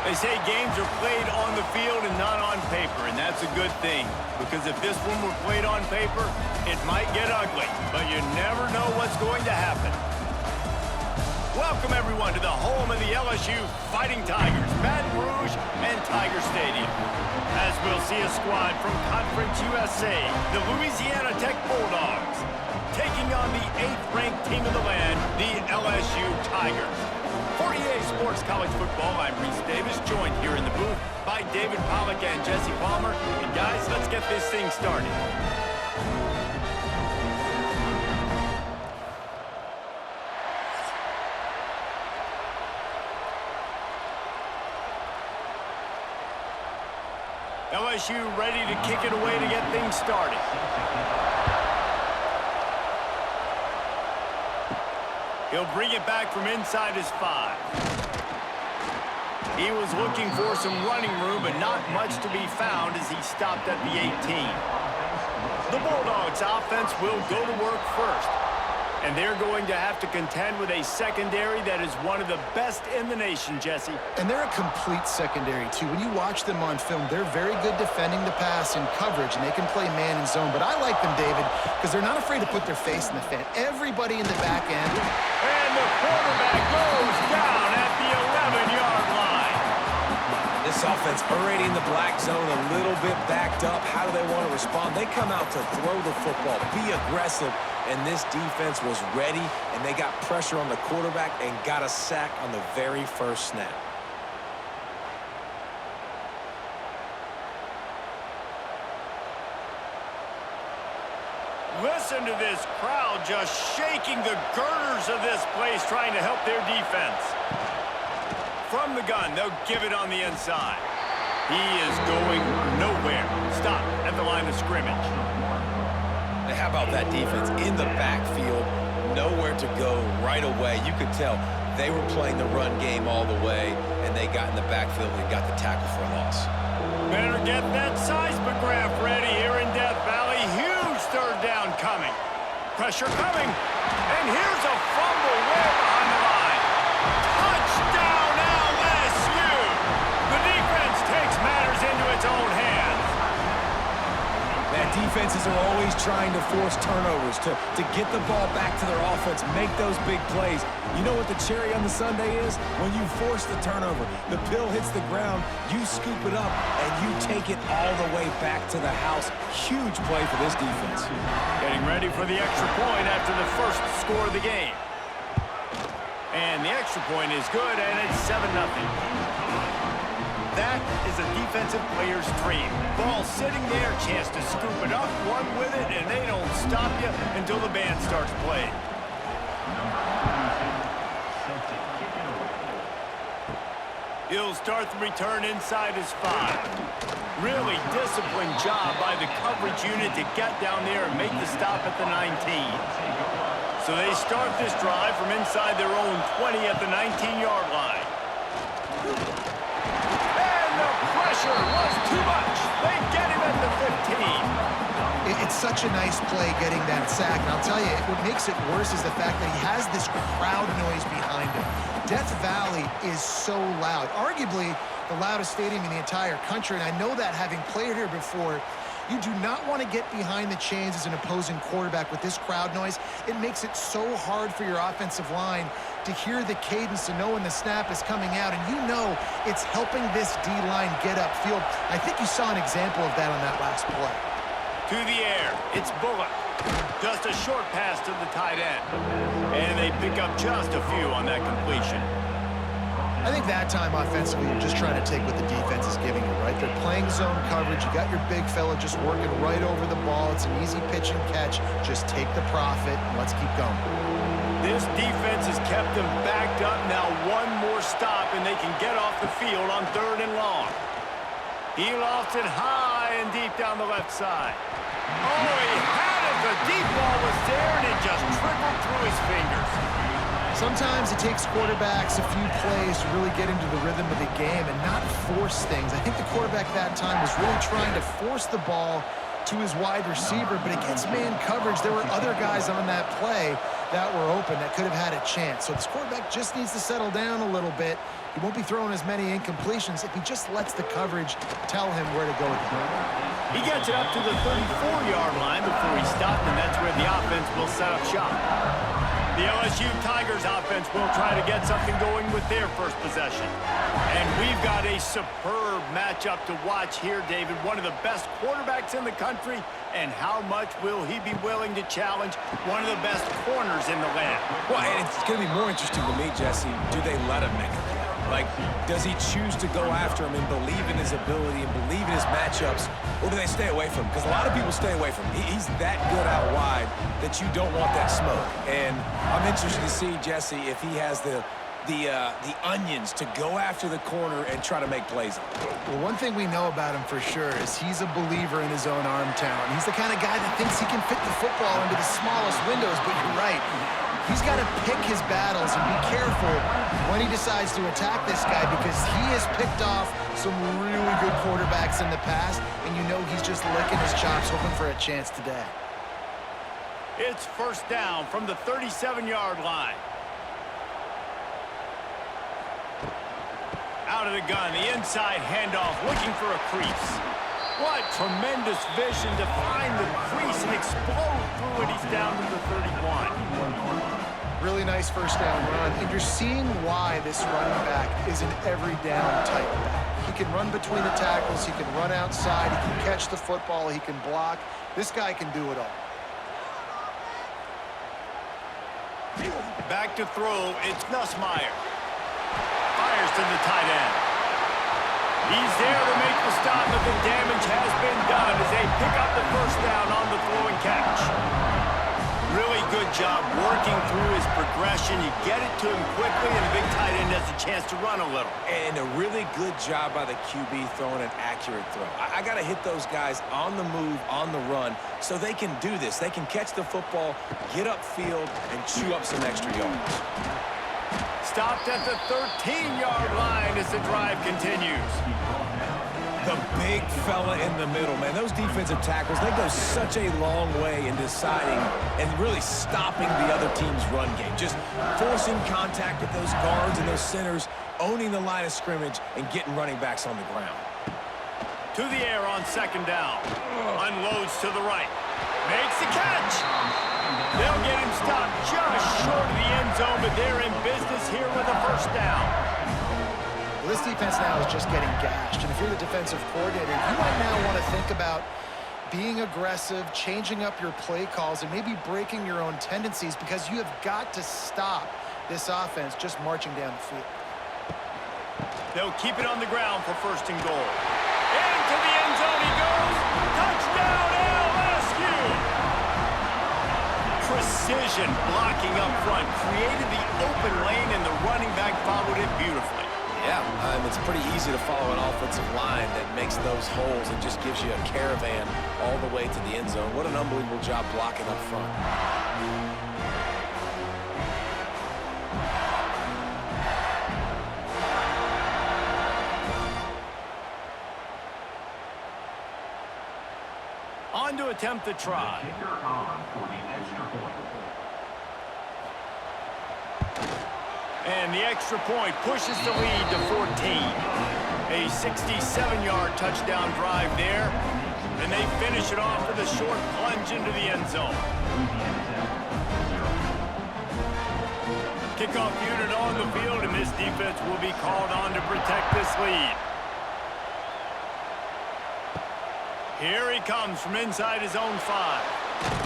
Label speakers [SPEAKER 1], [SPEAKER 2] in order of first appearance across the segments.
[SPEAKER 1] They say games are played on the field and not on paper, and that's a good thing. Because if this one were played on paper, it might get ugly, but you never know what's going to happen. Welcome, everyone, to the home of the LSU Fighting Tigers, Baton Rouge and Tiger Stadium. As we'll see a squad from Conference USA, the Louisiana Tech Bulldogs, taking on the 8th-ranked team in the land, the LSU Tigers. For EA Sports College Football, I'm Reese Davis, joined here in the booth by David Pollack and Jesse Palmer. And guys, let's get this thing started. LSU ready to kick it away to get things started. He'll bring it back from inside his 5. He was looking for some running room, but not much to be found as he stopped at the 18. The Bulldogs offense will go to work first. And they're going to have to contend with a secondary that is one of the best in the nation, Jesse.
[SPEAKER 2] And they're a complete secondary, too. When you watch them on film, they're very good defending the pass and coverage, and they can play man and zone. But I like them, David, because they're not afraid to put their face in the fan. Everybody in the back end.
[SPEAKER 1] And the quarterback goes down at the 11-yard line.
[SPEAKER 3] This offense already in the black zone, a little bit backed up. How do they want to respond? They come out to throw the football, be aggressive. And this defense was ready, and they got pressure on the quarterback and got a sack on the very first snap.
[SPEAKER 1] Listen to this crowd just shaking the girders of this place, trying to help their defense. From the gun, they'll give it on the inside. He is going nowhere. Stop at the line of scrimmage.
[SPEAKER 3] How about that defense in the backfield, nowhere to go right away. You could tell they were playing the run game all the way, and they got in the backfield and got the tackle for a loss.
[SPEAKER 1] Better get that seismograph ready here in Death Valley. Huge third down coming. Pressure coming. And here's a fumble way behind the line. Touchdown LSU! The defense takes matters into its own hands.
[SPEAKER 3] Defenses are always trying to force turnovers to get the ball back to their offense, make those big plays. You know what the cherry on the sundae is? When you force the turnover, the pill hits the ground, you scoop it up, and you take it all the way back to the house. Huge play for this defense.
[SPEAKER 1] Getting ready for the extra point after the first score of the game. And the extra point is good, and it's 7-0. That is a defensive player's dream. Ball sitting there, chance to scoop it up, run with it, and they don't stop you until the band starts playing. He'll start the return inside his 5. Really disciplined job by the coverage unit to get down there and make the stop at the 19. So they start this drive from inside their own 20 at the 19-yard line. Pressure was too much. They get him at the 15.
[SPEAKER 2] It's such a nice play getting that sack. And I'll tell you, what makes it worse is the fact that he has this crowd noise behind him. Death Valley is so loud. Arguably the loudest stadium in the entire country. And I know that having played here before. You do not want to get behind the chains as an opposing quarterback with this crowd noise. It makes it so hard for your offensive line to hear the cadence, to know when the snap is coming out, and you know it's helping this D-line get upfield. I think you saw an example of that on that last play.
[SPEAKER 1] To the air, it's Bullock. Just a short pass to the tight end. And they pick up just a few on that completion.
[SPEAKER 2] I think that time offensively, you're just trying to take what the defense is giving you, right? They're playing zone coverage. You got your big fella just working right over the ball. It's an easy pitch and catch. Just take the profit and let's keep going.
[SPEAKER 1] This defense has kept them backed up. Now one more stop and they can get off the field on 3rd and long. He lost it high and deep down the left side. Oh, he had it. The deep ball was there and it just trickled through his fingers.
[SPEAKER 2] Sometimes it takes quarterbacks a few plays to really get into the rhythm of the game and not force things. I think the quarterback that time was really trying to force the ball to his wide receiver, but against man coverage, there were other guys on that play that were open that could have had a chance. So this quarterback just needs to settle down a little bit. He won't be throwing as many incompletions if he just lets the coverage tell him where to go with the ball.
[SPEAKER 1] He gets it up to the 34-yard line before he stopped, and that's where the offense will set up shop. The LSU Tigers offense will try to get something going with their first possession. And we've got a superb matchup to watch here, David. One of the best quarterbacks in the country, and how much will he be willing to challenge one of the best corners in the land?
[SPEAKER 3] Well, and it's going to be more interesting to me, Jesse, do they let him make a play? Like, does he choose to go after him and believe in his ability and believe in his matchups, or do they stay away from him? Because a lot of people stay away from him. He's that good out wide that you don't want that smoke. And I'm interested to see, Jesse, if he has the onions to go after the corner and try to make plays on it.
[SPEAKER 2] Well, one thing we know about him for sure is he's a believer in his own arm talent. He's the kind of guy that thinks he can fit the football into the smallest windows, but you're right. He's got to pick his battles and be careful when he decides to attack this guy, because he has picked off some really good quarterbacks in the past, and you know he's just licking his chops, hoping for a chance today.
[SPEAKER 1] It's first down from the 37-yard line. Out of the gun, the inside handoff, looking for a crease. What tremendous vision to find the crease and explode through it. He's down to the 31.
[SPEAKER 2] Really nice first down run, and you're seeing why this running back is an every down type back. He can run between the tackles, he can run outside, he can catch the football, he can block. This guy can do it all.
[SPEAKER 1] Back to throw, it's Nussmeier. Fires to the tight end. He's there to make the stop, but the damage has been done as they pick up the first down on the throw and catch. Really good job working through his progression. You get it to him quickly, and the big tight end has a chance to run a little.
[SPEAKER 3] And a really good job by the QB throwing an accurate throw. I got to hit those guys on the move, on the run, so they can do this. They can catch the football, get upfield, and chew up some extra yards.
[SPEAKER 1] Stopped at the 13-yard line as the drive continues.
[SPEAKER 3] The big fella in the middle, man. Those defensive tackles, they go such a long way in deciding and really stopping the other team's run game. Just forcing contact with those guards and those centers, owning the line of scrimmage, and getting running backs on the ground.
[SPEAKER 1] To the air on second down. Unloads to the right. Makes the catch. They'll get him stopped just short of the end zone, but they're in business here with a first down.
[SPEAKER 2] Well, this defense now is just getting gashed, and if you're the defensive coordinator, you might now want to think about being aggressive, changing up your play calls, and maybe breaking your own tendencies, because you have got to stop this offense just marching down the field.
[SPEAKER 1] They'll keep it on the ground for first and goal. Into the end zone he goes. Touchdown, LSU! Precision blocking up front created the open lane, and the running back followed it beautifully.
[SPEAKER 3] Yeah, it's pretty easy to follow an offensive line that makes those holes and just gives you a caravan all the way to the end zone. What an unbelievable job blocking up front.
[SPEAKER 1] On to attempt the try. And the extra point pushes the lead to 14. A 67-yard touchdown drive there. And they finish it off with a short plunge into the end zone. Kickoff unit on the field, and this defense will be called on to protect this lead. Here he comes from inside his own 5.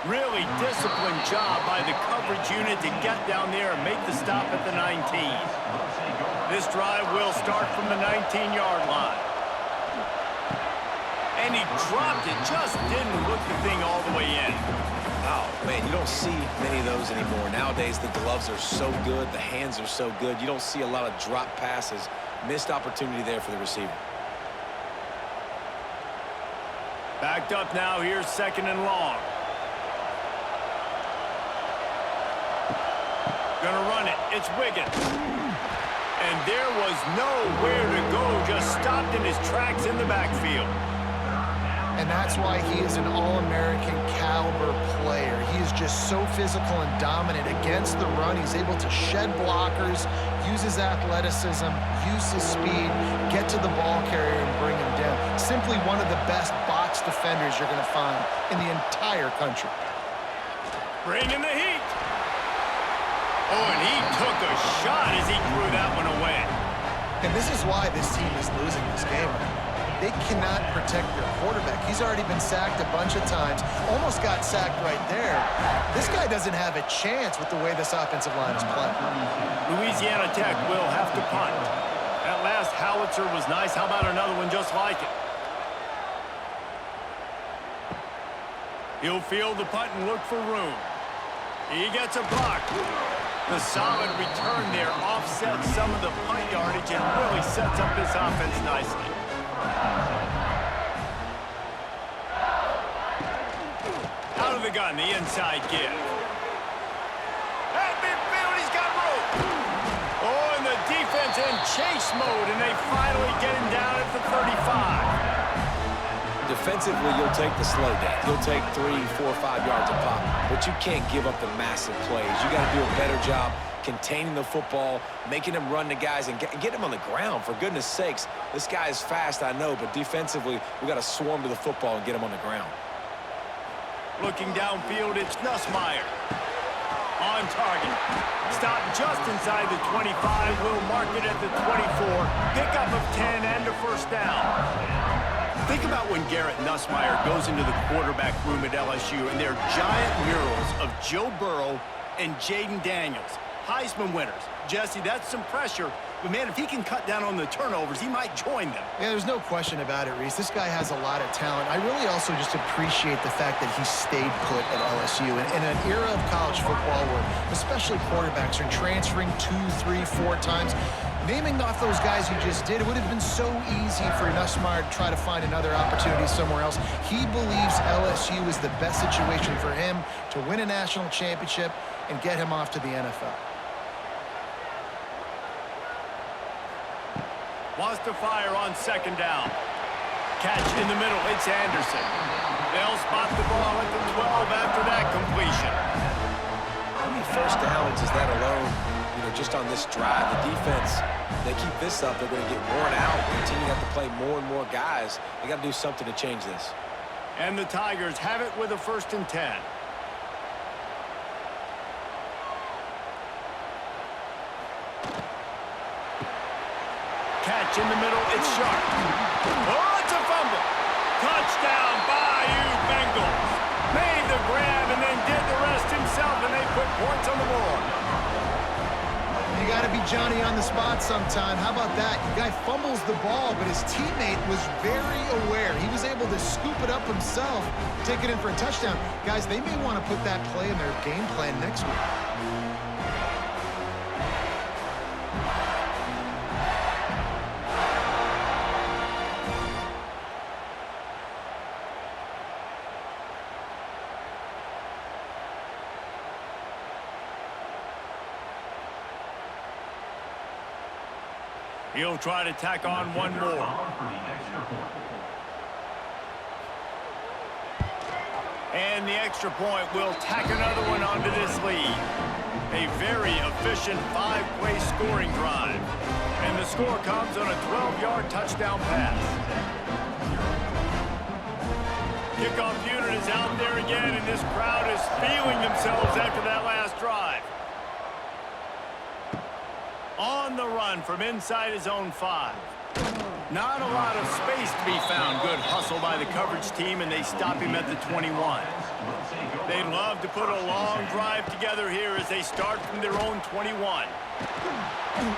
[SPEAKER 1] Really disciplined job by the coverage unit to get down there and make the stop at the 19. This drive will start from the 19-yard line. And he dropped it, just didn't look the thing all the way in.
[SPEAKER 3] Oh, man, you don't see many of those anymore. Nowadays, the gloves are so good, the hands are so good. You don't see a lot of drop passes. Missed opportunity there for the receiver.
[SPEAKER 1] Backed up now, here's second and long. Gonna run it, it's Wiggins. And there was nowhere to go, just stopped in his tracks in the backfield.
[SPEAKER 2] And that's why he is an All-American caliber player. He is just so physical and dominant against the run. He's able to shed blockers, use his athleticism, use his speed, get to the ball carrier and bring him down. Simply one of the best box defenders you're going to find in the entire country.
[SPEAKER 1] Bringing the heat. Oh, and he took a shot as he threw that one away.
[SPEAKER 2] And this is why this team is losing this game. They cannot protect their quarterback. He's already been sacked a bunch of times, almost got sacked right there. This guy doesn't have a chance with the way this offensive line is playing.
[SPEAKER 1] Louisiana Tech will have to punt. That last howitzer was nice. How about another one just like it? He'll field the punt and look for room. He gets a block. The solid return there offsets some of the punt yardage and really sets up this offense nicely. Out of the gun, the inside give. At midfield, he's got room. Oh, and the defense in chase mode, and they finally get him down at the 35.
[SPEAKER 3] Defensively, you'll take the slow down. You'll take 3, 4, 5 yards a pop, but you can't give up the massive plays. You got to do a better job containing the football, making him run the guys, and get him on the ground. For goodness sakes, this guy is fast, I know, but defensively, we got to swarm to the football and get him on the ground.
[SPEAKER 1] Looking downfield, it's Nussmeier. On target. Stop just inside the 25. Will mark it at the 24. Pickup of 10 and a first down. Think about when Garrett Nussmeier goes into the quarterback room at LSU and their giant murals of Joe Burrow and Jaden Daniels. Heisman winners. Jesse, that's some pressure. But, man, if he can cut down on the turnovers, he might join them.
[SPEAKER 2] Yeah, there's no question about it, Reese. This guy has a lot of talent. I really also just appreciate the fact that he stayed put at LSU. In an era of college football where especially quarterbacks are transferring 2, 3, 4 times, naming off those guys you just did, it would have been so easy for Nussmeier to try to find another opportunity somewhere else. He believes LSU is the best situation for him to win a national championship and get him off to the NFL.
[SPEAKER 1] Wants to fire on second down. Catch in the middle. It's Anderson. They'll spot the ball at the 12 after that completion.
[SPEAKER 3] How many first downs is that alone? You know, just on this drive, the defense, they keep this up, they're going to get worn out, continue to have to play more and more guys. They got to do something to change this.
[SPEAKER 1] And the Tigers have it with a 1st and 10. Catch in the middle, it's Sharp. Oh, it's a fumble. Touchdown, Bayou Bengals. Made the grab and then did the rest himself, and they put points on the board.
[SPEAKER 2] You got to be Johnny on the spot sometime. How about that? The guy fumbles the ball, but his teammate was very aware. He was able to scoop it up himself, take it in for a touchdown. Guys, they may want to put that play in their game plan next week.
[SPEAKER 1] He'll try to tack on one more. And the extra point will tack another one onto this lead. A very efficient 5-play scoring drive. And the score comes on a 12-yard touchdown pass. Kickoff unit is out there again, and this crowd is feeling themselves after that last drive. On the run from inside his own 5. Not a lot of space to be found. Good hustle by the coverage team, and they stop him at the 21. They'd love to put a long drive together here as they start from their own 21.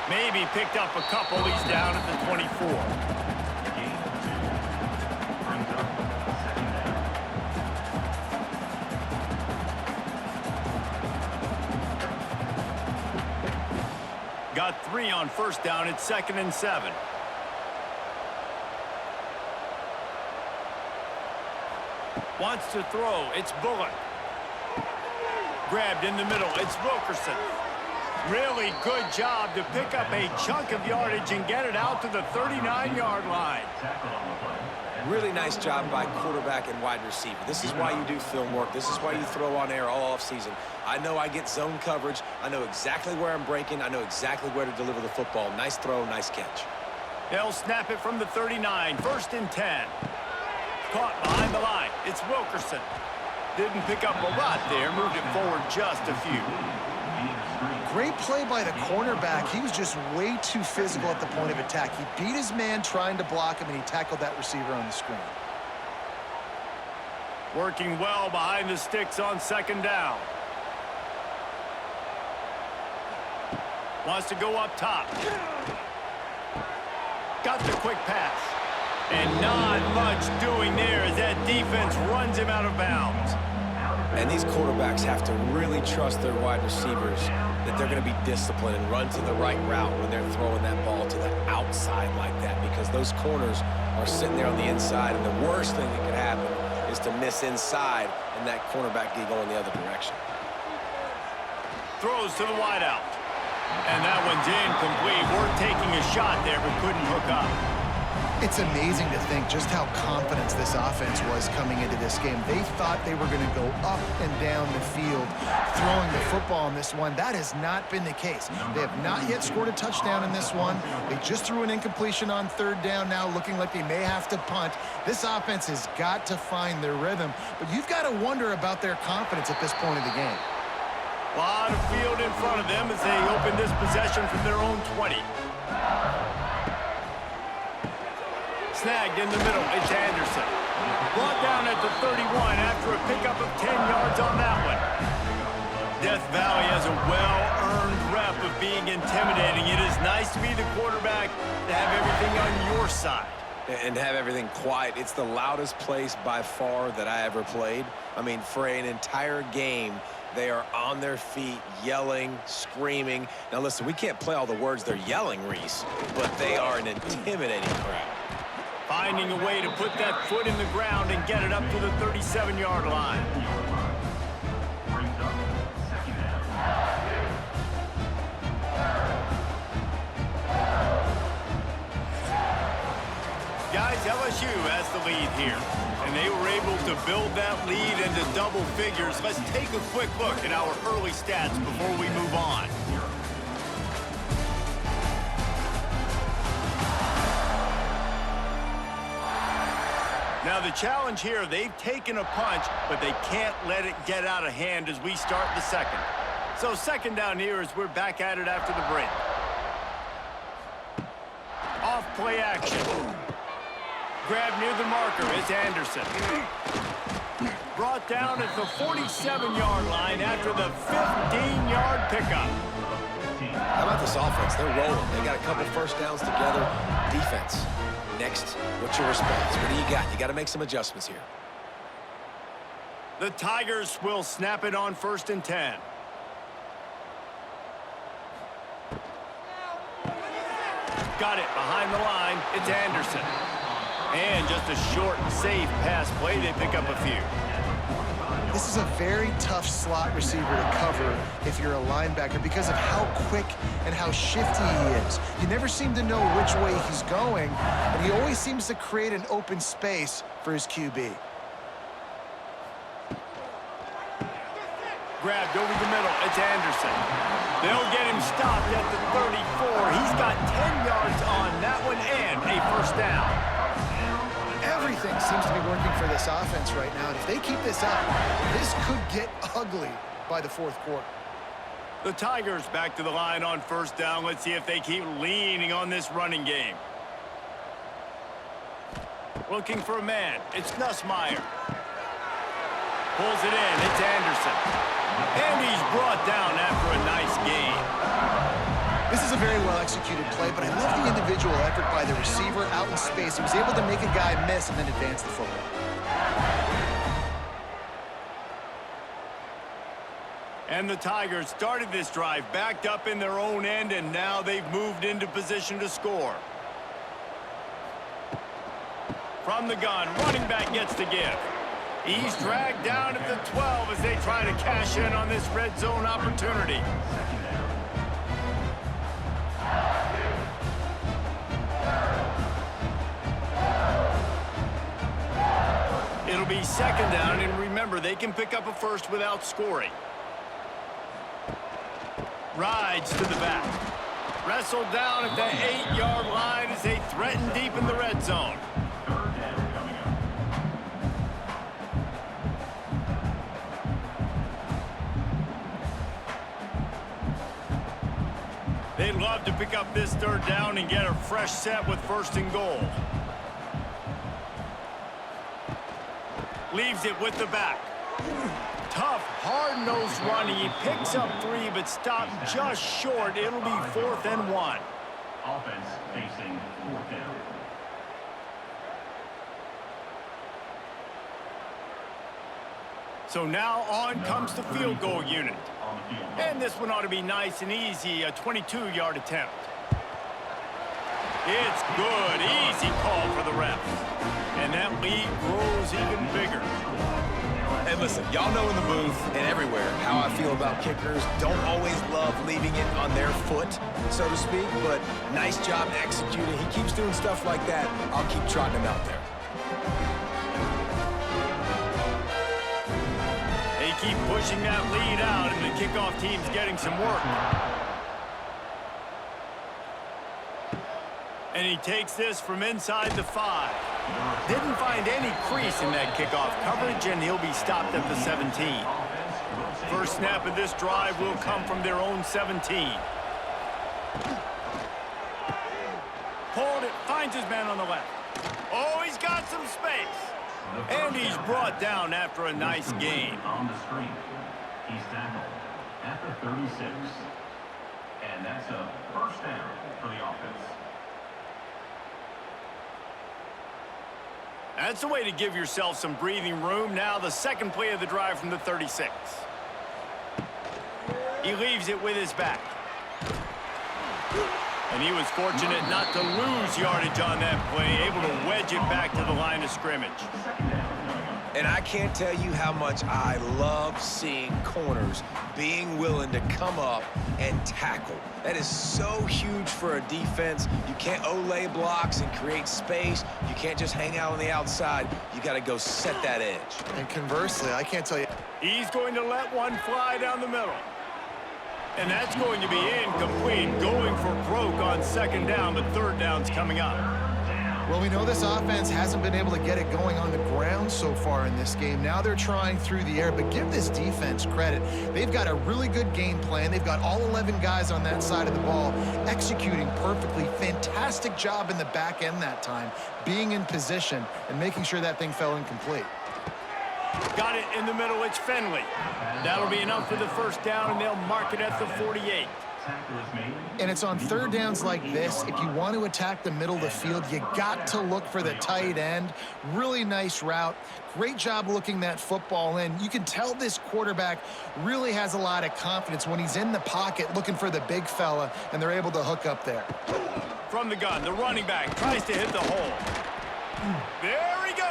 [SPEAKER 1] Maybe picked up a couple. He's down at the 24. Got 3 on first down. It's 2nd and 7. Wants to throw. It's Bullock. Grabbed in the middle. It's Wilkerson. Really good job to pick up a chunk of yardage and get it out to the 39-yard line.
[SPEAKER 3] Really nice job by quarterback and wide receiver. This is why you do film work. This is why you throw on air all offseason. I know I get zone coverage. I know exactly where I'm breaking. I know exactly where to deliver the football. Nice throw, nice catch.
[SPEAKER 1] They'll snap it from the 39, 1st and 10. Caught behind the line. It's Wilkerson. Didn't pick up a lot there. Moved it forward just a few.
[SPEAKER 2] Great play by the cornerback. He was just way too physical at the point of attack. He beat his man trying to block him, and he tackled that receiver on the screen.
[SPEAKER 1] Working well behind the sticks on 2nd down. Wants to go up top. Got the quick pass. And not much doing there as that defense runs him out of bounds.
[SPEAKER 3] And these quarterbacks have to really trust their wide receivers that they're going to be disciplined and run to the right route when they're throwing that ball to the outside like that, because those corners are sitting there on the inside, and the worst thing that could happen is to miss inside and that cornerback get going the other direction.
[SPEAKER 1] Throws to the wideout. And that one's incomplete. Worth taking a shot there, but couldn't hook up.
[SPEAKER 2] It's amazing to think just how confident this offense was coming into this game. They thought they were going to go up and down the field throwing the football in this one. That has not been the case. They have not yet scored a touchdown in this one. They just threw an incompletion on 3rd down now, looking like they may have to punt. This offense has got to find their rhythm, but you've got to wonder about their confidence at this point of the game.
[SPEAKER 1] A lot of field in front of them as they open this possession from their own 20. Snagged in the middle. It's Anderson. Brought down at the 31 after a pickup of 10 yards on that one. Death Valley has a well-earned rep of being intimidating. It is nice to be the quarterback, to have everything on your side.
[SPEAKER 3] And have everything quiet. It's the loudest place by far that I ever played. I mean, for an entire game, they are on their feet, yelling, screaming. Now, listen, we can't play all the words they're yelling, Reese, but they are an intimidating crowd.
[SPEAKER 1] Finding a way to put that foot in the ground and get it up to the 37-yard line. Guys, LSU has the lead here, and they were able to build that lead into double figures. Let's take a quick look at our early stats before we move on. Now the challenge here, they've taken a punch, but they can't let it get out of hand as we start the 2nd. So 2nd down here as we're back at it after the break. Off play action. Grab near the marker is Anderson. Brought down at the 47-yard line after the 15-yard pickup.
[SPEAKER 3] How about this offense? They're rolling. They got a couple 1st downs together. Defense. Next, what's your response? What do you got? You got to make some adjustments here.
[SPEAKER 1] The Tigers will snap it on 1st and 10. Got it behind the line. It's Anderson. And just a short, safe pass play. They pick up a few.
[SPEAKER 2] This is a very tough slot receiver to cover if you're a linebacker because of how quick and how shifty he is. You never seem to know which way he's going, and he always seems to create an open space for his QB.
[SPEAKER 1] Grabbed over the middle. It's Anderson. They'll get him stopped at the 34. He's got 10 yards on that one and a 1st down.
[SPEAKER 2] Everything seems to be working for this offense right now, and if they keep this up, this could get ugly by the 4th quarter.
[SPEAKER 1] The Tigers back to the line on 1st down. Let's see if they keep leaning on this running game. Looking for a man. It's Nussmeier. Pulls it in. It's Anderson. And he's brought down after a nice gain.
[SPEAKER 2] This is a very well-executed play, but I love the individual effort by the receiver out in space. He was able to make a guy miss and then advance the football.
[SPEAKER 1] And the Tigers started this drive backed up in their own end, and now they've moved into position to score. From the gun, running back gets the give. He's dragged down at the 12 as they try to cash in on this red zone opportunity. be second down, and remember, they can pick up a first without scoring. Rides to the back. Wrestled down at the 8-yard line as they threaten deep in the red zone. They'd love to pick up this third down and get a fresh set with first and goal. Leaves it with the back. Tough, hard-nosed running. He picks up 3, but stopped just short. It'll be 4th and 1.
[SPEAKER 4] Offense facing 4th down.
[SPEAKER 1] So now on comes the field goal unit. And this one ought to be nice and easy, a 22-yard attempt. It's good, easy call for the refs. And that lead grows even bigger.
[SPEAKER 3] And listen, y'all know in the booth and everywhere how I feel about kickers. Don't always love leaving it on their foot, so to speak, but nice job executing. He keeps doing stuff like that. I'll keep trotting him out there.
[SPEAKER 1] They keep pushing that lead out, and the kickoff team's getting some work. And he takes this from inside the 5. Didn't find any crease in that kickoff coverage, and he'll be stopped at the 17. First snap of this drive will come from their own 17. Pulled it, finds his man on the left. Oh, he's got some space. And he's brought down after a nice gain.
[SPEAKER 4] On the screen, he's tackled at the 36. And that's a first down for the offense.
[SPEAKER 1] That's the way to give yourself some breathing room. Now the second play of the drive from the 36. He leaves it with his back. And he was fortunate not to lose yardage on that play, able to wedge it back to the line of scrimmage.
[SPEAKER 3] And I can't tell you how much I love seeing corners being willing to come up and tackle. That is so huge for a defense. You can't Olay blocks and create space. You can't just hang out on the outside. You got to go set that edge.
[SPEAKER 2] And conversely, I can't tell you.
[SPEAKER 1] He's going to let one fly down the middle. And that's going to be incomplete, going for broke on second down, but third down's coming up.
[SPEAKER 2] Well, we know this offense hasn't been able to get it going on the ground so far in this game. Now they're trying through the air, but give this defense credit. They've got a really good game plan. They've got all 11 guys on that side of the ball executing perfectly. Fantastic job in the back end that time, being in position and making sure that thing fell incomplete.
[SPEAKER 1] Got it in the middle. It's Finley. That'll be enough for the first down, and they'll mark it at the 48.
[SPEAKER 2] And it's on third downs like this. If you want to attack the middle of the field, you got to look for the tight end. Really nice route. Great job looking that football in. You can tell this quarterback really has a lot of confidence when he's in the pocket looking for the big fella, and they're able to hook up there.
[SPEAKER 1] From the gun, the running back tries to hit the hole. There he goes.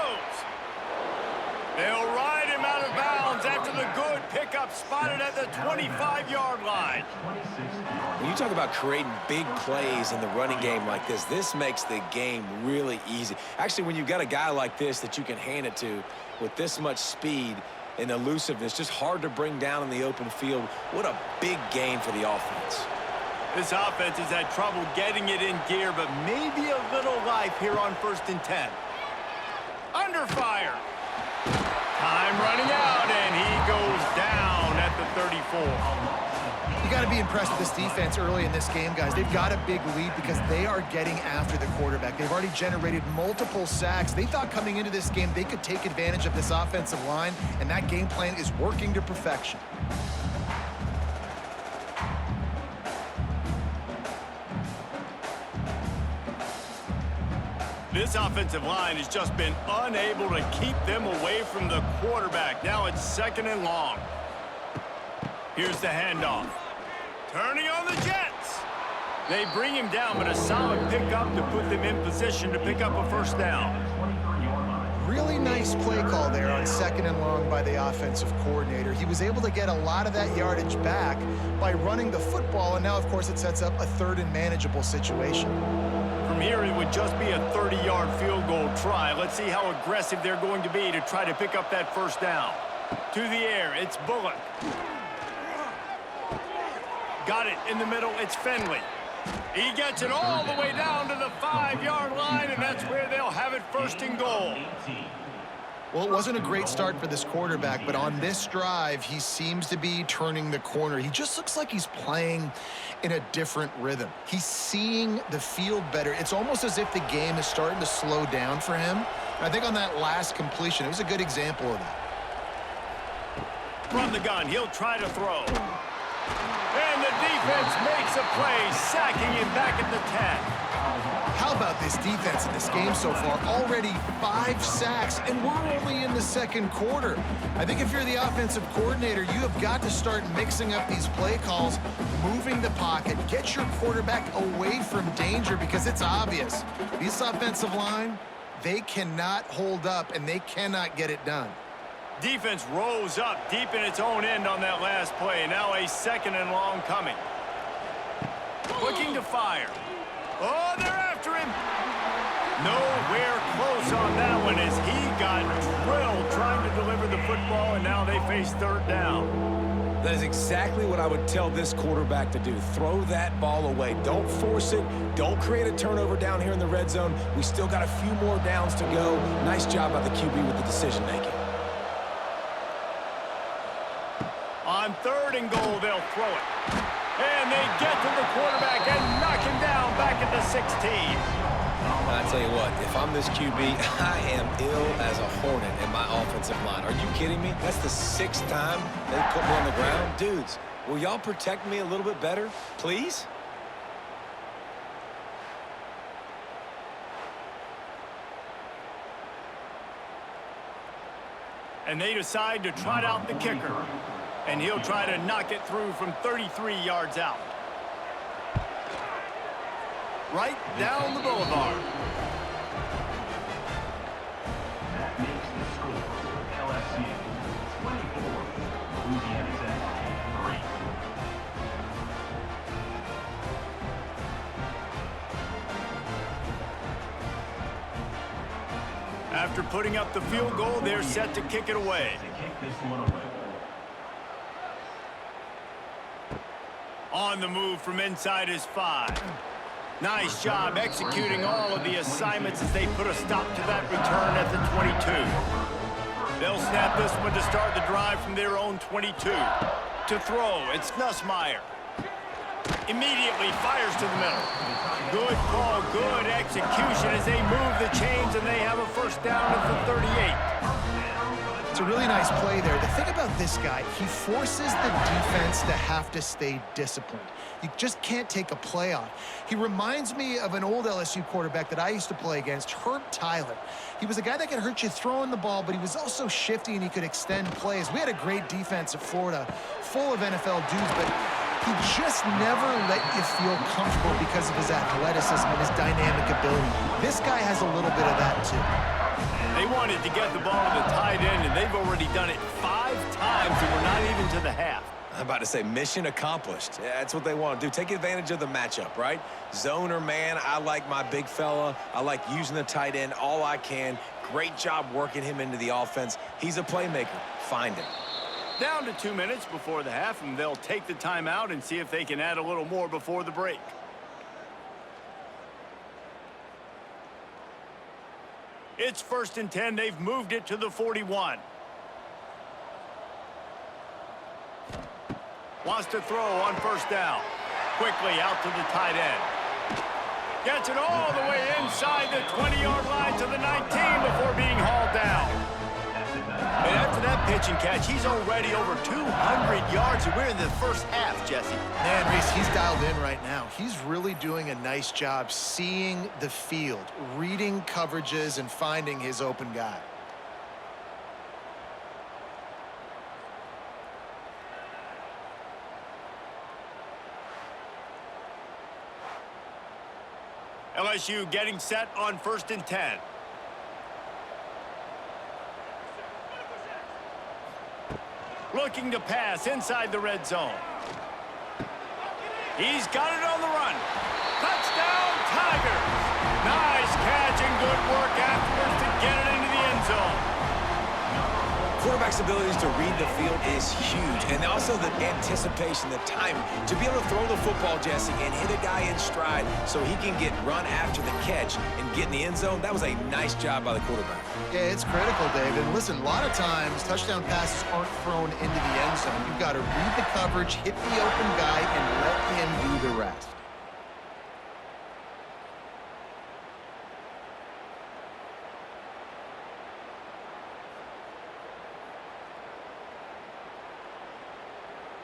[SPEAKER 1] They'll ride him out of bounds after the good pickup spotted at the 25-yard line.
[SPEAKER 3] When you talk about creating big plays in the running game like this, this makes the game really easy. Actually, when you've got a guy like this that you can hand it to with this much speed and elusiveness, just hard to bring down in the open field, what a big gain for the offense.
[SPEAKER 1] This offense has had trouble getting it in gear, but maybe a little life here on 1st and 10. Under fire. Time running out, and he goes down at the 34.
[SPEAKER 2] You got to be impressed with this defense early in this game, guys. They've got a big lead because they are getting after the quarterback. They've already generated multiple sacks. They thought coming into this game they could take advantage of this offensive line, and that game plan is working to perfection.
[SPEAKER 1] This offensive line has just been unable to keep them away from the quarterback. Now it's 2nd and long. Here's the handoff. Turning on the Jets. They bring him down, but a solid pickup to put them in position to pick up a first down.
[SPEAKER 2] Really nice play call there on 2nd and long by the offensive coordinator. He was able to get a lot of that yardage back by running the football, and now, of course, it sets up a 3rd and manageable situation.
[SPEAKER 1] From from here, it would just be a 30-yard field goal try. Let's see how aggressive they're going to be to try to pick up that first down. To the air, it's Bullock. Got it in the middle, it's Finley. He gets it all the way down to the 5-yard line, and that's where they'll have it first and goal.
[SPEAKER 2] Well, it wasn't a great start for this quarterback, but on this drive, he seems to be turning the corner. He just looks like he's playing in a different rhythm. He's seeing the field better. It's almost as if the game is starting to slow down for him. And I think on that last completion, it was a good example of that.
[SPEAKER 1] From the gun, he'll try to throw. And the defense makes a play, sacking him back at the 10.
[SPEAKER 2] How about this defense in this game so far? Already 5 sacks, and we're only in the second quarter. I think if you're the offensive coordinator, you have got to start mixing up these play calls, moving the pocket, get your quarterback away from danger, because it's obvious. This offensive line, they cannot hold up, and they cannot get it done.
[SPEAKER 1] Defense rose up deep in its own end on that last play. Now a 2nd and long coming. Looking to fire. Oh, they're after him. Nowhere close on that one as he got drilled trying to deliver the football, and now they face 3rd down.
[SPEAKER 3] That is exactly what I would tell this quarterback to do. Throw that ball away. Don't force it. Don't create a turnover down here in the red zone. We still got a few more downs to go. Nice job by the QB with the decision-making.
[SPEAKER 1] On 3rd and goal, they'll throw it. And they get to the quarterback and knock him down back at the 16.
[SPEAKER 5] I tell you what, if I'm this QB, I am ill as a hornet in my offensive line. Are you kidding me? That's the 6th time they put me on the ground. Dudes, will y'all protect me a little bit better, please?
[SPEAKER 1] And they decide to trot out the kicker. And he'll try to knock it through from 33 yards out. Right down the boulevard.
[SPEAKER 4] That makes the score LSU 24, Louisiana Tech 3.
[SPEAKER 1] After putting up the field goal, they're set to kick it away.
[SPEAKER 4] To kick this one away.
[SPEAKER 1] On the move from inside his 5. Nice job executing all of the assignments as they put a stop to that return at the 22. They'll snap this one to start the drive from their own 22. To throw, it's Nussmeier. Immediately fires to the middle. Good call, good execution as they move the chains, and they have a first down at the 38.
[SPEAKER 2] It's a really nice play there. The thing about this guy, he forces the defense to have to stay disciplined. You just can't take a play off. He reminds me of an old LSU quarterback that I used to play against, Herb Tyler. He was a guy that could hurt you throwing the ball, but he was also shifty and he could extend plays. We had a great defense at Florida, full of NFL dudes, but he just never let you feel comfortable because of his athleticism and his dynamic ability. This guy has a little bit of that too.
[SPEAKER 1] They wanted to get the ball to the tight end, and they've already done it 5 times, and we're not even to the half.
[SPEAKER 3] I'm about to say mission accomplished. Yeah, that's what they want to do. Take advantage of the matchup, right? Zone or man, I like my big fella. I like using the tight end all I can. Great job working him into the offense. He's a playmaker. Find him.
[SPEAKER 1] Down to 2 minutes before the half, and they'll take the timeout and see if they can add a little more before the break. It's 1st and 10. They've moved it to the 41. Wants to throw on 1st down. Quickly out to the tight end. Gets it all the way inside the 20-yard line to the 19 before being hauled down. And after that pitch and catch, he's already over 200 yards, and we're in the first half, Jesse.
[SPEAKER 2] Man, Reese, he's dialed in right now. He's really doing a nice job seeing the field, reading coverages, and finding his open guy.
[SPEAKER 1] LSU getting set on 1st and 10. Looking to pass inside the red zone. He's got it on the run. Touchdown, Tigers!
[SPEAKER 3] quarterback's abilities to read the field is huge, and also the anticipation, the timing. To be able to throw the football, Jesse, and hit a guy in stride so he can get run after the catch and get in the end zone, that was a nice job by the quarterback.
[SPEAKER 2] Yeah, it's critical, David. And listen, a lot of times touchdown passes aren't thrown into the end zone. You've got to read the coverage, hit the open guy, and let him do the rest.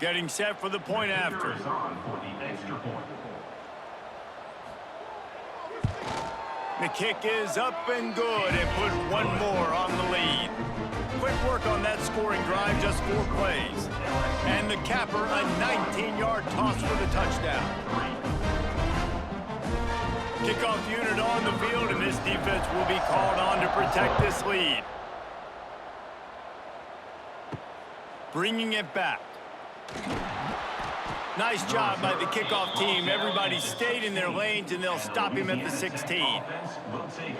[SPEAKER 1] Getting set for the point after.
[SPEAKER 4] Is on for the extra point.
[SPEAKER 1] The kick is up and good and put one more on the lead. Quick work on that scoring drive, just 4 plays. And the capper, a 19-yard toss for the touchdown. Kickoff unit on the field, and this defense will be called on to protect this lead. Bringing it back. Nice job by the kickoff team. Everybody stayed in their lanes, and they'll stop him at the 16.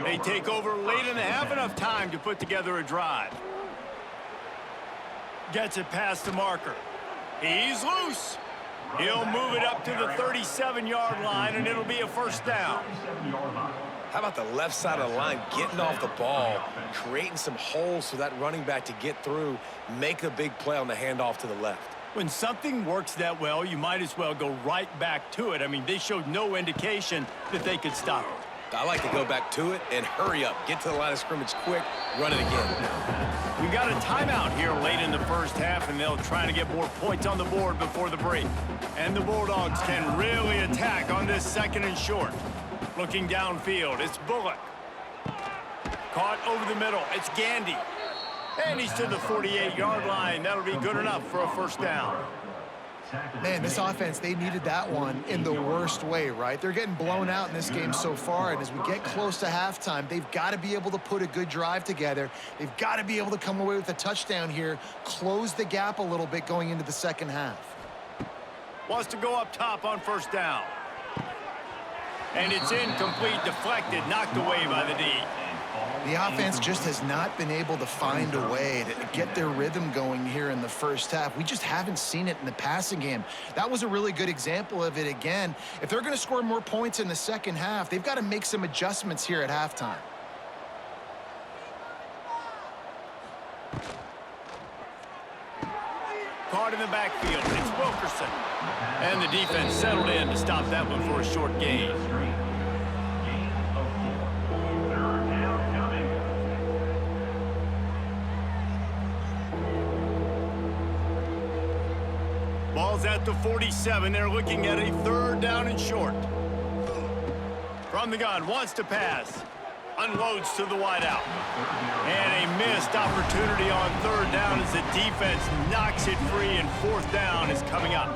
[SPEAKER 1] They take over late in the half, enough time to put together a drive. Gets it past the marker. He's loose. He'll move it up to the 37-yard line, and it'll be a first down.
[SPEAKER 5] How about the left side of the line getting off the ball, creating some holes for that running back to get through, make a big play on the handoff to the left.
[SPEAKER 1] When something works that well, you might as well go right back to it. I mean, they showed no indication that they could stop it.
[SPEAKER 5] I like to go back to it and hurry up. Get to the line of scrimmage quick, run it again.
[SPEAKER 1] We got a timeout here late in the first half, and they'll try to get more points on the board before the break. And the Bulldogs can really attack on this 2nd and short. Looking downfield, it's Bullock. Caught over the middle, it's Gandy. And he's to the 48-yard line. That'll be good enough for a first down.
[SPEAKER 2] Man, this offense, they needed that one in the worst way, right? They're getting blown out in this game so far, and as we get close to halftime, they've got to be able to put a good drive together. They've got to be able to come away with a touchdown here, close the gap a little bit going into the second half.
[SPEAKER 1] Wants to go up top on first down. And it's incomplete, deflected, knocked away by the D.
[SPEAKER 2] The offense just has not been able to find a way to get their rhythm going here in the first half. We just haven't seen it in the passing game. That was a really good example of it again. If they're going to score more points in the second half, they've got to make some adjustments here at halftime.
[SPEAKER 1] Caught in the backfield, it's Wilkerson. And the defense settled in to stop that one for a short gain. Ball's at the 47. They're looking at a 3rd down and short. From the gun, wants to pass. Unloads to the wideout. And a missed opportunity on 3rd down as the defense knocks it free, and 4th down is coming up.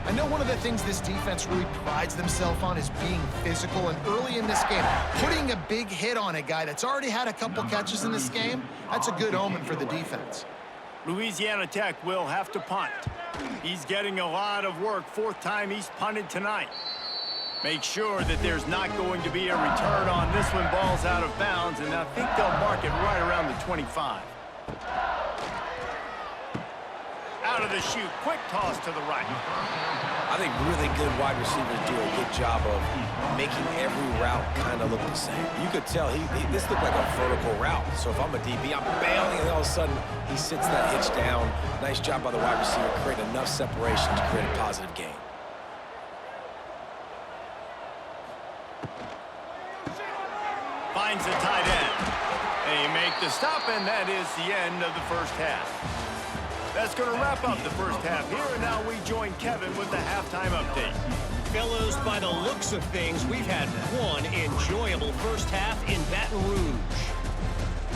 [SPEAKER 2] I know one of the things this defense really prides themselves on is being physical, and early in this game, putting a big hit on a guy that's already had a couple catches in this game, that's a good omen for the defense.
[SPEAKER 1] Louisiana Tech will have to punt. He's getting a lot of work. 4th time he's punted tonight. Make sure that there's not going to be a return on this one. Ball's out of bounds, and I think they'll mark it right around the 25. Out of the chute, quick toss to the right.
[SPEAKER 5] I think really good wide receivers do a good job of making every route kind of look the same. You could tell this looked like a vertical route. So if I'm a DB, I'm bailing, and all of a sudden he sits that hitch down. Nice job by the wide receiver, create enough separation to create a positive gain.
[SPEAKER 1] Finds the tight end. They make the stop, and that is the end of the first half. That's going to wrap up the first half here, and now we join Kevin with the halftime update.
[SPEAKER 6] Fellows, by the looks of things, we've had one enjoyable first half in Baton Rouge.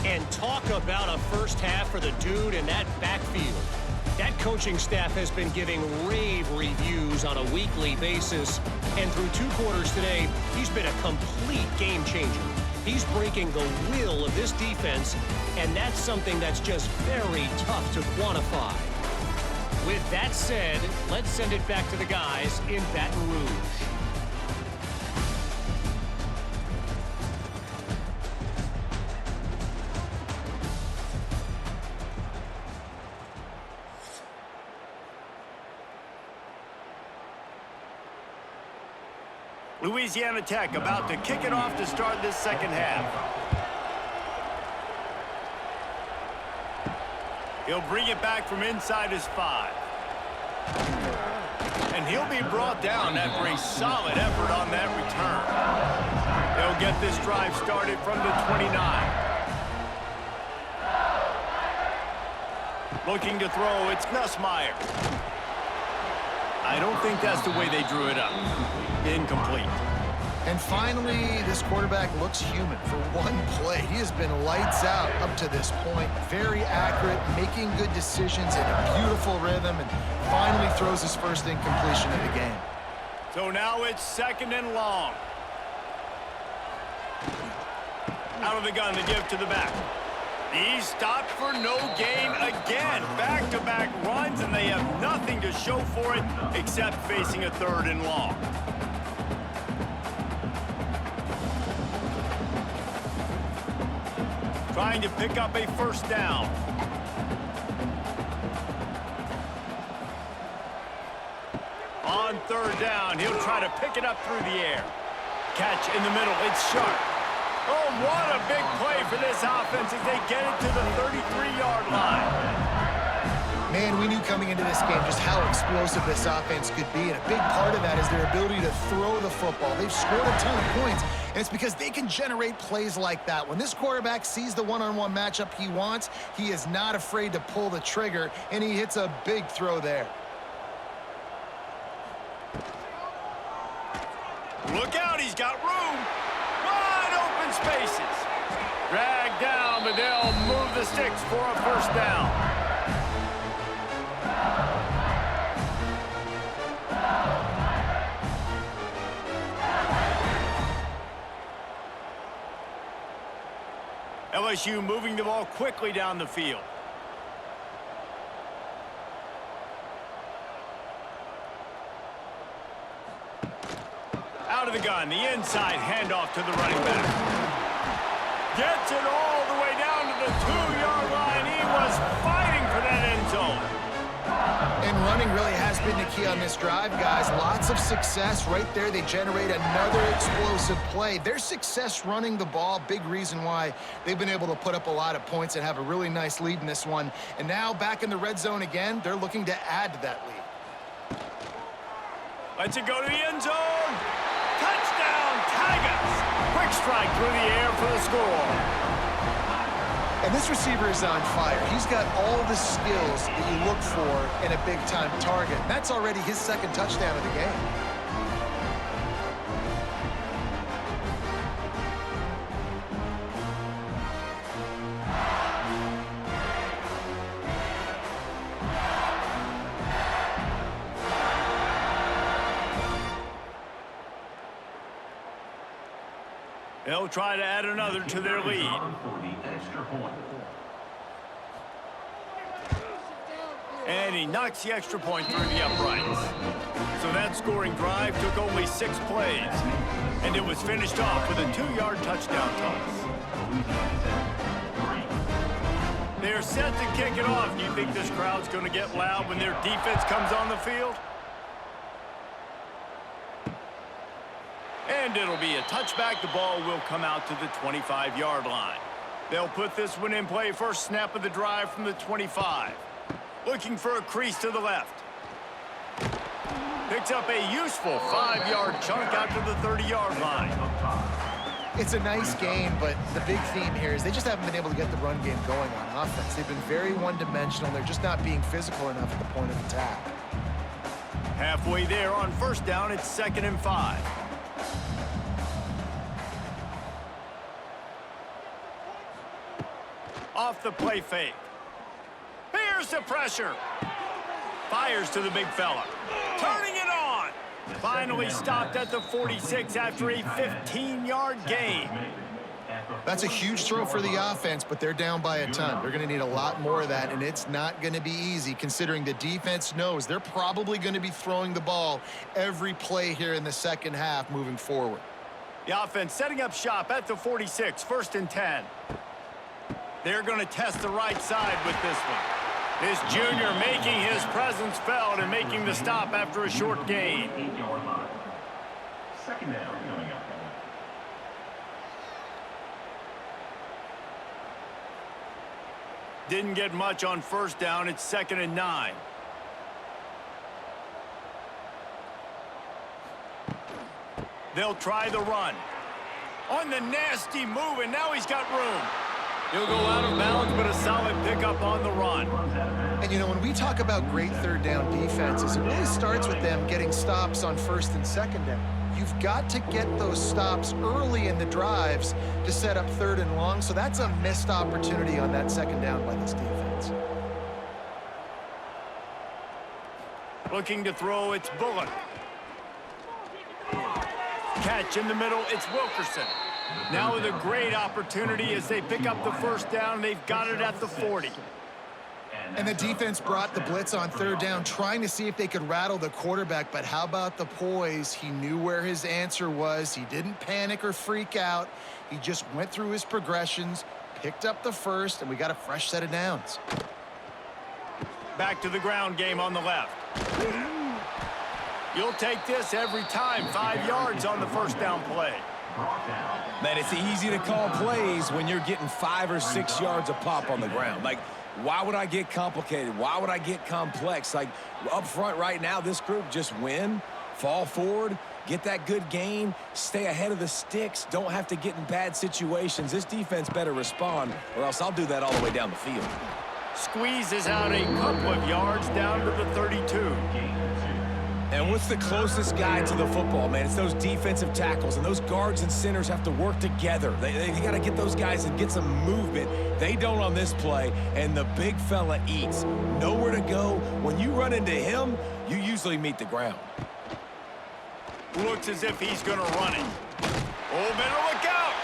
[SPEAKER 6] And talk about a first half for the dude in that backfield. That coaching staff has been giving rave reviews on a weekly basis. And through 2 quarters today, he's been a complete game changer. He's breaking the will of this defense, and that's something that's just very tough to quantify. With that said, let's send it back to the guys in Baton Rouge.
[SPEAKER 1] Louisiana Tech about to kick it off to start this second half. He'll bring it back from inside his 5. And he'll be brought down after a solid effort on that return. They'll get this drive started from the 29. Looking to throw, it's Nussmeier. I don't think that's the way they drew it up. Incomplete.
[SPEAKER 2] And finally, this quarterback looks human for one play. He has been lights out up to this point. Very accurate, making good decisions in a beautiful rhythm, and finally throws his first incompletion of the game.
[SPEAKER 1] So now it's 2nd and long. Out of the gun to give to the back. He's stopped for no gain again. Back-to-back runs, and they have nothing to show for it except facing a 3rd and long. Trying to pick up a first down. On 3rd down, he'll try to pick it up through the air. Catch in the middle, it's sharp. Oh, what a big play for this offense as they get it to the 33-yard line.
[SPEAKER 2] Man, we knew coming into this game just how explosive this offense could be, and a big part of that is their ability to throw the football. They've scored a ton of points, and it's because they can generate plays like that. When this quarterback sees the one-on-one matchup he wants, he is not afraid to pull the trigger, and he hits a big throw there.
[SPEAKER 1] Look out, he's got room. Wide open spaces. Dragged down, but they'll move the sticks for a first down. LSU moving the ball quickly down the field. Out of the gun, the inside handoff to the running back. Gets it all the way down to the 2-yard line. He was fighting for that end zone.
[SPEAKER 2] And running really has been the key on this drive, guys. Lots of success right there. They generate another explosive play. Their success running the ball, big reason why they've been able to put up a lot of points and have a really nice lead in this one. And now back in the red zone again, they're looking to add to that lead.
[SPEAKER 1] Lets it go to the end zone. Touchdown, Tigers! Quick strike through the air for the score.
[SPEAKER 2] And this receiver is on fire. He's got all the skills that you look for in a big-time target. That's already his 2nd touchdown of the game.
[SPEAKER 1] They'll try to add another to their lead. And he knocks the extra point through the uprights. So that scoring drive took only 6 plays. And it was finished off with a 2-yard touchdown toss. They're set to kick it off. Do you think this crowd's going to get loud when their defense comes on the field? And it'll be a touchback. The ball will come out to the 25-yard line. They'll put this one in play. First snap of the drive from the 25. Looking for a crease to the left. Picks up a useful 5-yard chunk out to the 30-yard line.
[SPEAKER 2] It's a nice game, but the big theme here is they just haven't been able to get the run game going on offense. They've been very one-dimensional. They're just not being physical enough at the point of attack.
[SPEAKER 1] Halfway there on first down, it's 2nd and 5. Off the play fake. Here's the pressure. Fires to the big fella. Turning it on. Finally stopped at the 46 after a 15-yard gain.
[SPEAKER 2] That's a huge throw for the offense, but they're down by a ton. They're going to need a lot more of that, and it's not going to be easy considering the defense knows they're probably going to be throwing the ball every play here in the second half moving forward.
[SPEAKER 1] The offense setting up shop at the 46, 1st and 10. They're going to test the right side with this one. This junior making his presence felt and making the stop after a short gain.
[SPEAKER 4] Second down coming up.
[SPEAKER 1] Didn't get much on first down. It's 2nd and 9. They'll try the run. On the nasty move, and now he's got room. He'll go out of bounds, but a solid pickup on the run.
[SPEAKER 2] And, you know, when we talk about great third down defenses, it really starts with them getting stops on first and second down. You've got to get those stops early in the drives to set up third and long, so that's a missed opportunity on that second down by this defense.
[SPEAKER 1] Looking to throw, it's Bullock. Catch in the middle, it's Wilkerson. Now with a great opportunity as they pick up the first down. They've got it at the 40.
[SPEAKER 2] And the defense brought the blitz on third down, trying to see if they could rattle the quarterback, but how about the poise? He knew where his answer was. He didn't panic or freak out. He just went through his progressions, picked up the first, and we got a fresh set of downs.
[SPEAKER 1] Back to the ground game on the left. You'll take this every time. 5 yards on the first down play.
[SPEAKER 3] Man, it's easy to call plays when you're getting 5 or 6 yards a pop on the ground. Like, why would I get complicated? Why would I get complex? Like, up front right now, this group just win, fall forward, get that good gain, stay ahead of the sticks, don't have to get in bad situations. This defense better respond, or else I'll do that all the way down the field.
[SPEAKER 1] Squeezes out a couple of yards down to the 32.
[SPEAKER 3] And what's the closest guy to the football, man? It's those defensive tackles, and those guards and centers have to work together. They got to get those guys and get some movement. They don't on this play, and the big fella eats. Nowhere to go. When you run into him, you usually meet the ground.
[SPEAKER 1] Looks as if he's going to run it. Oh, better look out!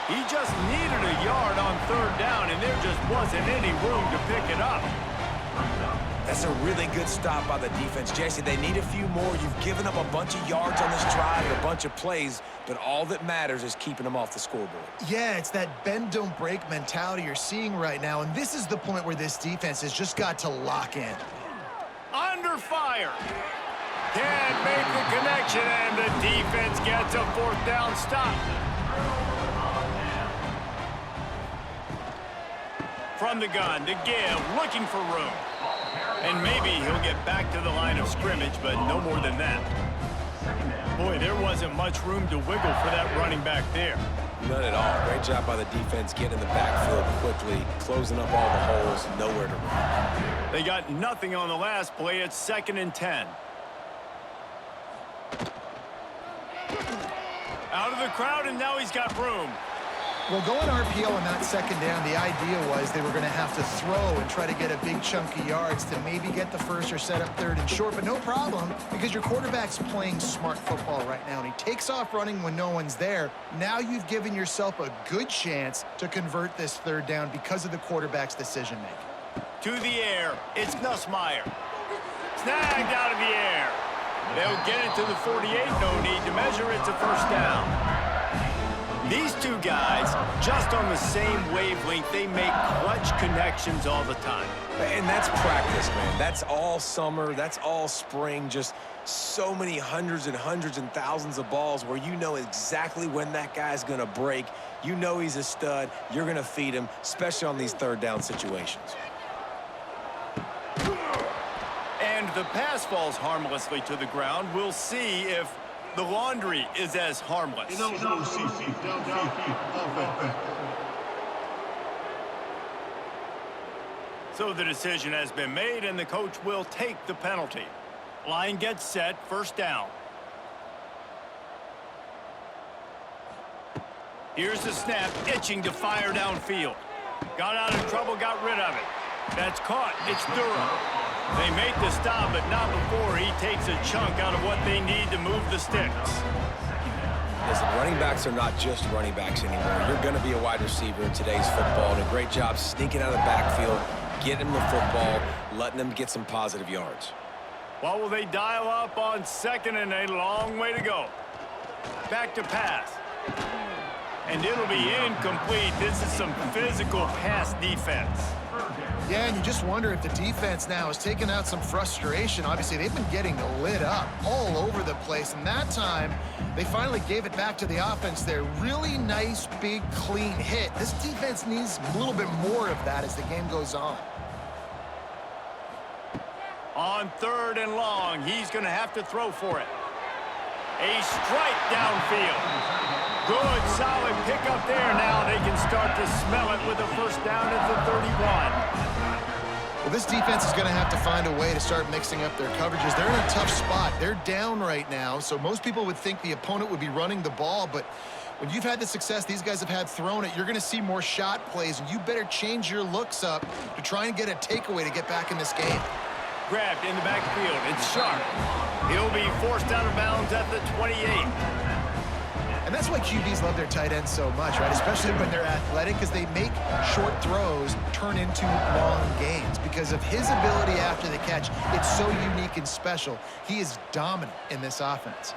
[SPEAKER 1] He just needed a yard on third down, and there just wasn't any room to pick it up.
[SPEAKER 3] That's a really good stop by the defense. Jesse, they need a few more. You've given up a bunch of yards on this drive and a bunch of plays, but all that matters is keeping them off the scoreboard. Yeah, it's that bend, don't break mentality you're seeing right now, and this is the point where this defense has just got to lock in.
[SPEAKER 1] Under fire. Can't make the connection, and the defense gets a fourth down stop. From the gun, to give, looking for room. And maybe he'll get back to the line of scrimmage, but no more than that. Boy, there wasn't much room to wiggle for that running back there.
[SPEAKER 5] None at all. Great job by the defense getting in the backfield quickly, closing up all the holes, nowhere to run.
[SPEAKER 1] They got nothing on the last play. It's 2nd and 10. Out of the crowd, and now he's got room.
[SPEAKER 2] Well, going RPO on that second down, the idea was they were going to have to throw and try to get a big chunk of yards to maybe get the first or set up third and short, but no problem because your quarterback's playing smart football right now, and he takes off running when no one's there. Now you've given yourself a good chance to convert this third down because of the quarterback's decision-making.
[SPEAKER 1] To the air, it's Nussmeier. Snagged out of the air. They'll get it to the 48, no need to measure. It's a first down. These two guys, just on the same wavelength, they make clutch connections all the time.
[SPEAKER 3] And that's practice, man. That's all summer. That's all spring. Just so many hundreds and hundreds and thousands of balls where you know exactly when that guy's going to break. You know he's a stud. You're going to feed him, especially on these third down situations.
[SPEAKER 1] And the pass falls harmlessly to the ground. We'll see if the laundry is as harmless. So the decision has been made, and the coach will take the penalty. Line gets set, first down. Here's the snap, itching to fire downfield. Got out of trouble, got rid of it. That's caught, it's Durham. They make the stop, but not before he takes a chunk out of what they need to move the sticks.
[SPEAKER 5] Listen, running backs are not just running backs anymore. You're going to be a wide receiver in today's football, and a great job sneaking out of the backfield, getting them the football, letting them get some positive yards.
[SPEAKER 1] What will they dial up on 2nd and a long way to go? Back to pass. And it'll be incomplete. This is some physical pass defense.
[SPEAKER 2] Yeah, and you just wonder if the defense now is taking out some frustration. Obviously, they've been getting lit up all over the place, and that time they finally gave it back to the offense there. Really nice, big, clean hit. This defense needs a little bit more of that as the game goes on.
[SPEAKER 1] On 3rd and long, he's going to have to throw for it. A strike downfield. Good, solid pickup there. Now they can start to smell it with a first down at the 31.
[SPEAKER 2] Well, this defense is going to have to find a way to start mixing up their coverages. They're in a tough spot. They're down right now, so most people would think the opponent would be running the ball, but when you've had the success these guys have had throwing it, you're going to see more shot plays, and you better change your looks up to try and get a takeaway to get back in this game.
[SPEAKER 1] Grabbed in the backfield. It's Sharp. He'll be forced out of bounds at the 28.
[SPEAKER 2] And that's why QBs love their tight ends so much, right? Especially when they're athletic, because they make short throws turn into long gains. Because of his ability after the catch, it's so unique and special. He is dominant in this offense.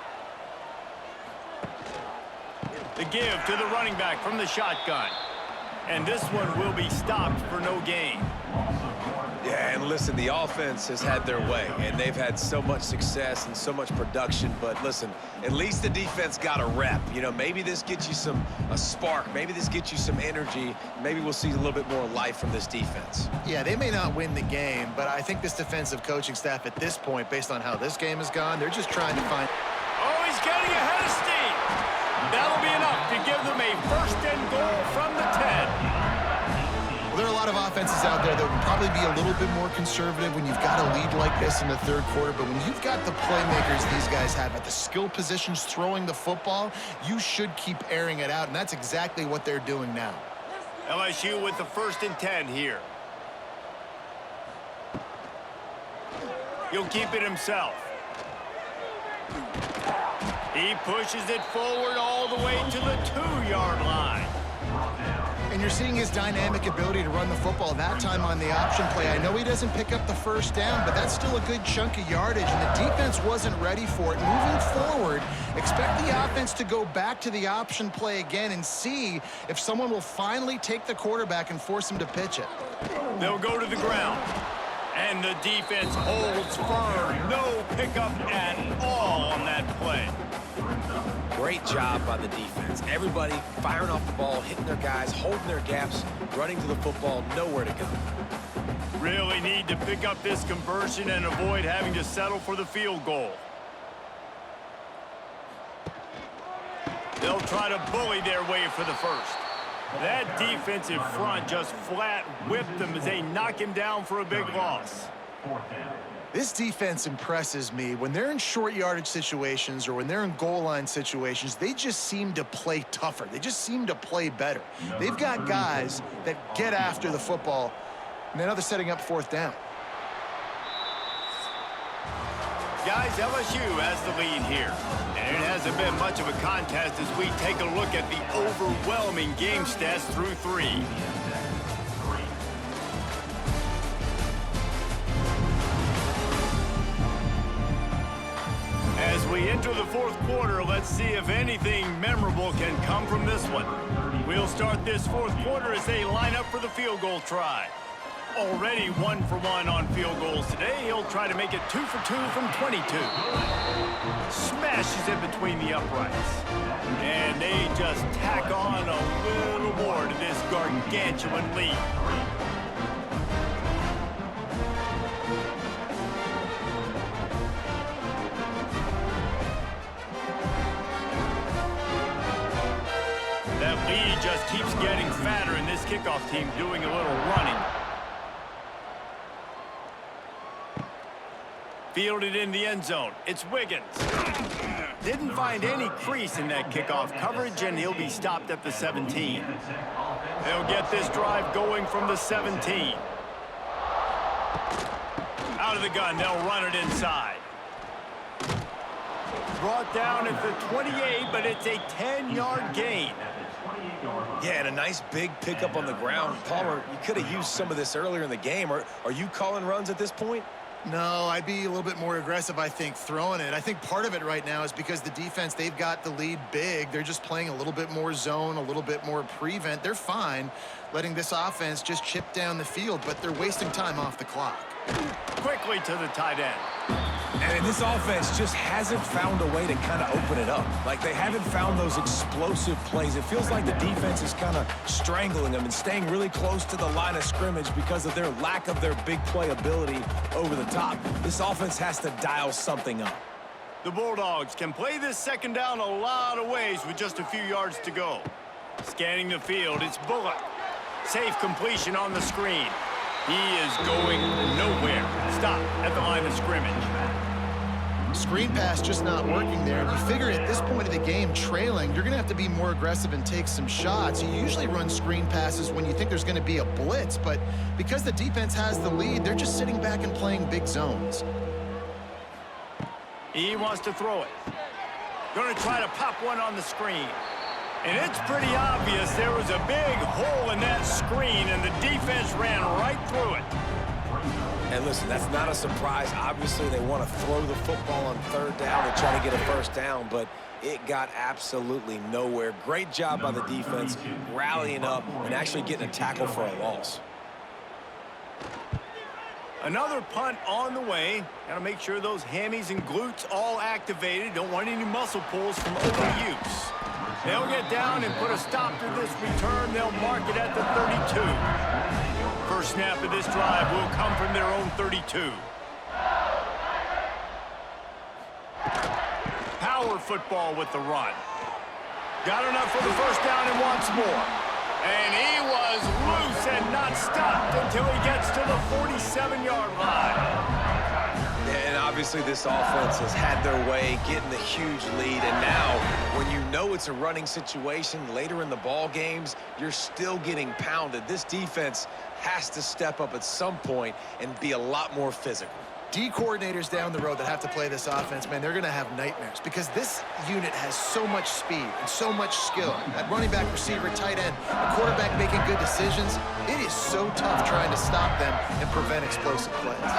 [SPEAKER 1] The give to the running back from the shotgun. And this one will be stopped for no gain.
[SPEAKER 5] Yeah, and listen, the offense has had their way, and they've had so much success and so much production. But listen, at least the defense got a rep. You know, maybe this gets you a spark. Maybe this gets you some energy. Maybe we'll see a little bit more life from this defense.
[SPEAKER 2] Yeah, they may not win the game, but I think this defensive coaching staff at this point, based on how this game has gone, they're just trying to find...
[SPEAKER 1] Oh, he's getting ahead of steam. That'll be enough to give them a 1st and goal from the 10.
[SPEAKER 2] There are a lot of offenses out there that would probably be a little bit more conservative when you've got a lead like this in the 3rd quarter, but when you've got the playmakers these guys have at the skill positions throwing the football, you should keep airing it out, and that's exactly what they're doing now.
[SPEAKER 1] LSU with the 1st and 10 here. He'll keep it himself. He pushes it forward all the way to the 2-yard line.
[SPEAKER 2] And you're seeing his dynamic ability to run the football, that time on the option play. I know he doesn't pick up the 1st down, but that's still a good chunk of yardage, and the defense wasn't ready for it. Moving forward, expect the offense to go back to the option play again and see if someone will finally take the quarterback and force him to pitch it.
[SPEAKER 1] They'll go to the ground. And the defense holds firm. No pickup at all on that play.
[SPEAKER 5] Great job by the defense. Everybody firing off the ball, hitting their guys, holding their gaps, running to the football, nowhere to go.
[SPEAKER 1] Really need to pick up this conversion and avoid having to settle for the field goal. They'll try to bully their way for the 1st. That defensive front just flat whipped them as they knock him down for a big loss.
[SPEAKER 2] This defense impresses me. When they're in short yardage situations or when they're in goal line situations, they just seem to play tougher. They just seem to play better. They've got guys that get after the football, and now they're setting up 4th down.
[SPEAKER 1] Guys, LSU has the lead here. And it hasn't been much of a contest as we take a look at the overwhelming game stats through 3. As we enter the 4th quarter, let's see if anything memorable can come from this one. We'll start this 4th quarter as they line up for the field goal try. Already 1 for 1 on field goals today. He'll try to make it 2 for 2 from 22. Smashes it between the uprights. And they just tack on a little more to this gargantuan lead. That lead just keeps getting fatter, and this kickoff team doing a little running. Fielded in the end zone. It's Wiggins. Didn't find any crease in that kickoff coverage, and he'll be stopped at the 17. They'll get this drive going from the 17. Out of the gun, they'll run it inside. Brought down at the 28, but it's a 10-yard gain.
[SPEAKER 5] Yeah, and a nice big pickup on the ground. Palmer, you could have used some of this earlier in the game. Are you calling runs at this point?
[SPEAKER 2] No, I'd be a little bit more aggressive, I think, throwing it. I think part of it right now is because the defense, they've got the lead big. They're just playing a little bit more zone, a little bit more prevent. They're fine letting this offense just chip down the field, but they're wasting time off the clock.
[SPEAKER 1] Quickly to the tight end.
[SPEAKER 3] And this offense just hasn't found a way to kind of open it up. Like, they haven't found those explosive plays. It feels like the defense is kind of strangling them and staying really close to the line of scrimmage because of their lack of their big play ability over the top. This offense has to dial something up.
[SPEAKER 1] The Bulldogs can play this second down a lot of ways with just a few yards to go. Scanning the field, it's Bullock. Safe completion on the screen. He is going nowhere. Stop at the line of scrimmage.
[SPEAKER 2] Screen pass just not working there. And you figure at this point of the game, trailing, you're going to have to be more aggressive and take some shots. You usually run screen passes when you think there's going to be a blitz, but because the defense has the lead, they're just sitting back and playing big zones.
[SPEAKER 1] He wants to throw it. Going to try to pop one on the screen. And it's pretty obvious there was a big hole in that screen, and the defense ran right through it.
[SPEAKER 5] And listen, that's not a surprise. Obviously, they want to throw the football on third down and try to get a first down, but it got absolutely nowhere. Great job by the defense, rallying up and actually getting a tackle for a loss.
[SPEAKER 1] Another punt on the way. Got to make sure those hammies and glutes all activated. Don't want any muscle pulls from overuse. They'll get down and put a stop to this return. They'll mark it at the 32. First snap of this drive will come from their own 32. Power football with the run. Got enough for the first down and wants more. And he was loose and not stopped until he gets to the 47-yard line.
[SPEAKER 5] And obviously this offense has had their way, getting the huge lead. And now, when you know it's a running situation later in the ball games, you're still getting pounded. This defense has to step up at some point and be a lot more physical.
[SPEAKER 2] D coordinators down the road that have to play this offense, man, they're going to have nightmares because this unit has so much speed and so much skill. That running back, receiver, tight end, the quarterback making good decisions. It is so tough trying to stop them and prevent explosive plays.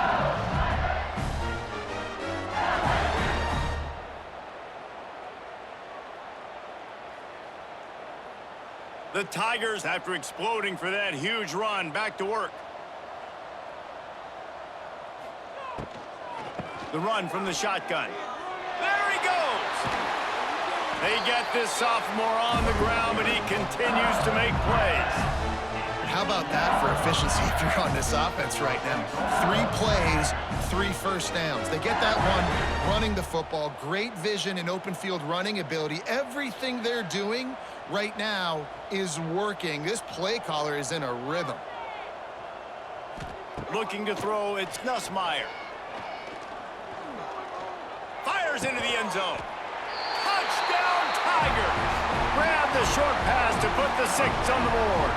[SPEAKER 1] The Tigers, after exploding for that huge run, back to work. The run from the shotgun. There he goes! They get this sophomore on the ground, but he continues to make plays.
[SPEAKER 2] How about that for efficiency if you're on this offense right now? 3 plays, 3 first downs. They get that one running the football. Great vision and open field running ability. Everything they're doing right now is working. This play caller is in a rhythm.
[SPEAKER 1] Looking to throw, it's Nussmeier. Fires into the end zone. Touchdown, Tigers! Grab the short pass to put the 6 on the board.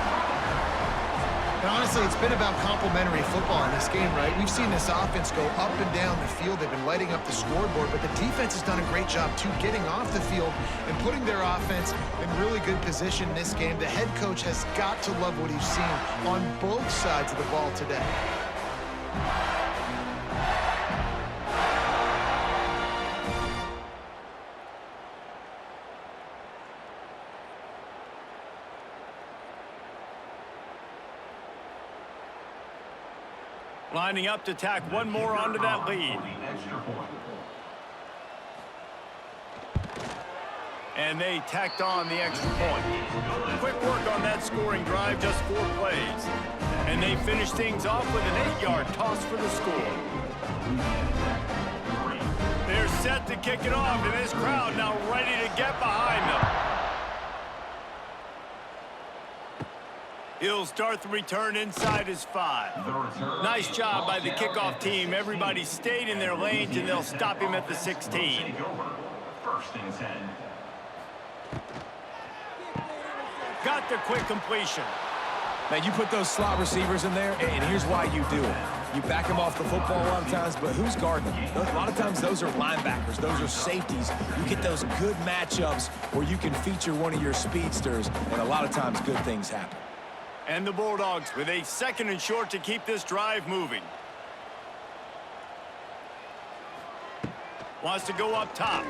[SPEAKER 2] And honestly, it's been about complementary football in this game, right? We've seen this offense go up and down the field. They've been lighting up the scoreboard, but the defense has done a great job, too, getting off the field and putting their offense in really good position in this game. The head coach has got to love what he's seen on both sides of the ball today.
[SPEAKER 1] Lining up to tack one more onto that lead. And they tacked on the extra point. Quick work on that scoring drive, just 4 plays. And they finish things off with an 8-yard toss for the score. They're set to kick it off, and this crowd now ready to get behind them. He'll start the return inside his 5. Nice job by the kickoff team. Everybody stayed in their lanes, and they'll stop him at the 16.
[SPEAKER 4] First and 10.
[SPEAKER 1] Got the quick completion.
[SPEAKER 3] Man, you put those slot receivers in there, and here's why you do it. You back them off the football a lot of times, but who's guarding them? A lot of times those are linebackers. Those are safeties. You get those good matchups where you can feature one of your speedsters, and a lot of times good things happen.
[SPEAKER 1] And the Bulldogs with a 2nd and short to keep this drive moving. Wants to go up top.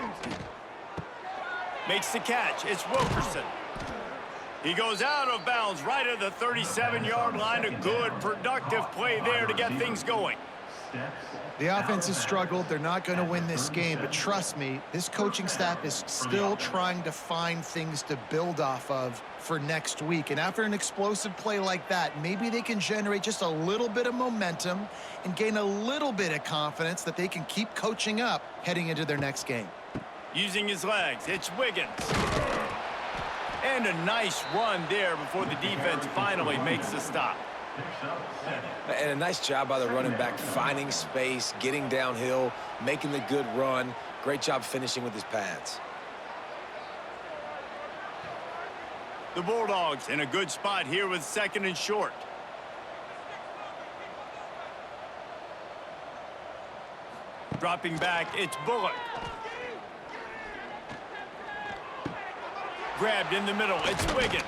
[SPEAKER 1] Makes the catch. It's Wilkerson. He goes out of bounds right at the 37-yard line. A good, productive play there to get things going.
[SPEAKER 2] The offense has struggled. They're not going to win this game, but trust me, this coaching staff is still trying to find things to build off of for next week. And after an explosive play like that, maybe they can generate just a little bit of momentum and gain a little bit of confidence that they can keep coaching up heading into their next game.
[SPEAKER 1] Using his legs, it's Wiggins. And a nice run there before the defense finally makes the stop.
[SPEAKER 5] And a nice job by the running back, finding space, getting downhill, making the good run. Great job finishing with his pads.
[SPEAKER 1] The Bulldogs in a good spot here with 2nd and short. Dropping back, it's Bullock. Grabbed in the middle, it's Wiggins.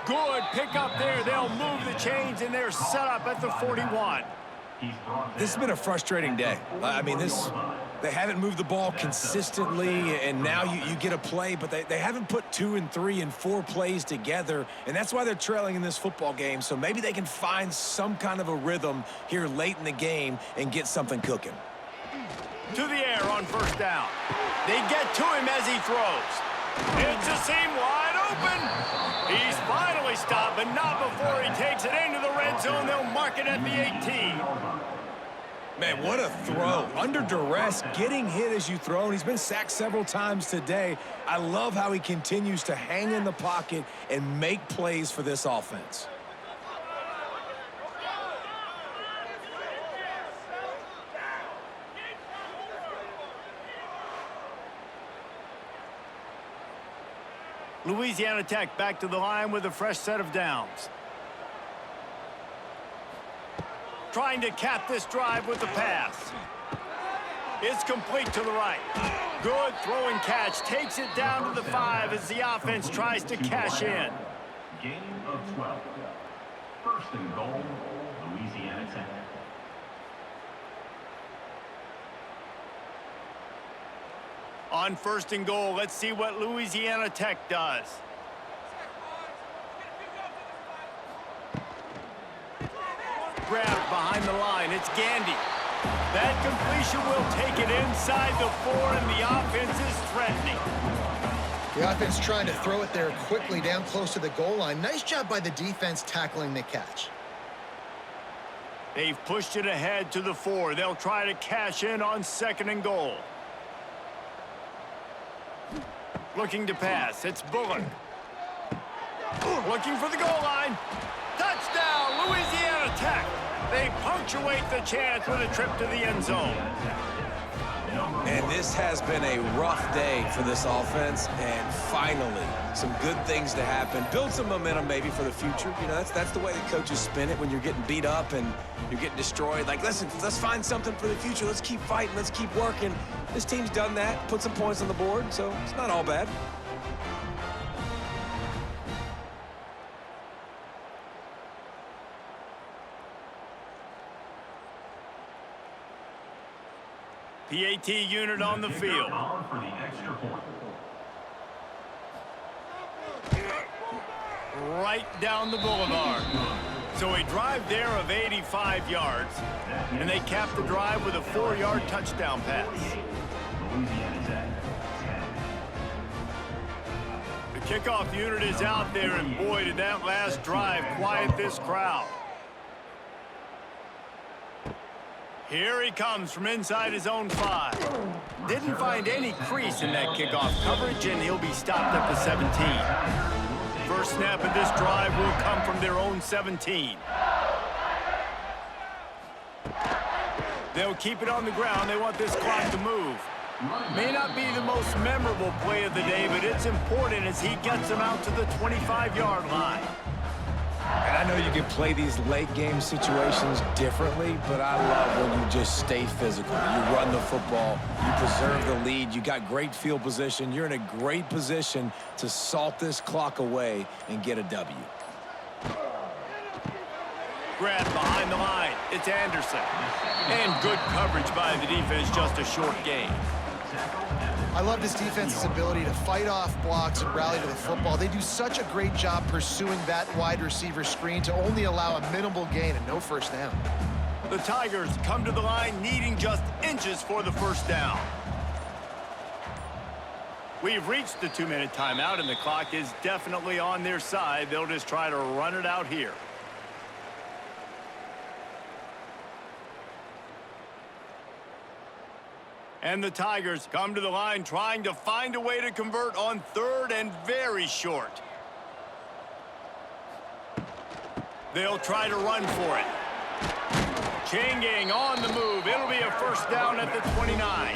[SPEAKER 1] Good pick up there. They'll move the chains, and they're set up at the 41.
[SPEAKER 3] This has been a frustrating day. I mean, they haven't moved the ball consistently, and now you get a play, but they haven't put 2 and 3 and 4 plays together, and that's why they're trailing in this football game. So maybe they can find some kind of a rhythm here late in the game and get something cooking.
[SPEAKER 1] To the air on 1st down. They get to him as he throws. It's a seam wide open. He's finally stopped, but not before he takes it into the red zone. They'll mark it at the 18.
[SPEAKER 3] Man, what a throw. Under duress, getting hit as you throw, and he's been sacked several times today. I love how he continues to hang in the pocket and make plays for this offense.
[SPEAKER 1] Louisiana Tech back to the line with a fresh set of downs. Trying to cap this drive with the pass. It's complete to the right. Good throw and catch. Takes it down to the 5 as the offense tries to cash in.
[SPEAKER 4] Gain of 12. 1st and goal, Louisiana Tech.
[SPEAKER 1] On 1st and goal, let's see what Louisiana Tech does. Grabbed behind the line, it's Gandy. That completion will take it inside the 4, and the offense is threatening.
[SPEAKER 2] The offense trying to throw it there quickly down close to the goal line. Nice job by the defense tackling the catch.
[SPEAKER 1] They've pushed it ahead to the 4. They'll try to cash in on 2nd and goal. Looking to pass, it's Bullock. Looking for the goal line. Touchdown, Louisiana Tech. They punctuate the chance with a trip to the end zone.
[SPEAKER 3] And this has been a rough day for this offense, and finally, some good things to happen. Build some momentum maybe for the future. You know, that's the way the coaches spin it when you're getting beat up and you're getting destroyed. Like, listen, let's find something for the future. Let's keep fighting. Let's keep working. This team's done that, put some points on the board, so it's not all bad.
[SPEAKER 1] PAT unit on the field.
[SPEAKER 4] For the extra point.
[SPEAKER 1] Right down the boulevard. So a drive there of 85 yards, and they cap the drive with a 4-yard touchdown pass.
[SPEAKER 4] Louisiana Tech.
[SPEAKER 1] The kickoff unit is out there, and boy, did that last drive quiet this crowd. Here he comes from inside his own 5. Didn't find any crease in that kickoff coverage, and he'll be stopped at the 17. First snap of this drive will come from their own 17. They'll keep it on the ground. They want this clock to move. May not be the most memorable play of the day, but it's important as he gets them out to the 25-yard line.
[SPEAKER 3] And I know you can play these late-game situations differently, but I love when you just stay physical. You run the football, you preserve the lead, you got great field position, you're in a great position to salt this clock away and get a W.
[SPEAKER 1] Grabbed behind the line, it's Anderson. And good coverage by the defense, just a short gain.
[SPEAKER 2] I love this defense's ability to fight off blocks and rally to the football. They do such a great job pursuing that wide receiver screen to only allow a minimal gain and no first down.
[SPEAKER 1] The Tigers come to the line needing just inches for the first down. We've reached the 2-minute timeout, and the clock is definitely on their side. They'll just try to run it out here. And the Tigers come to the line trying to find a way to convert on 3rd and very short. They'll try to run for it. Chain gang on the move. It'll be a first down at the 29.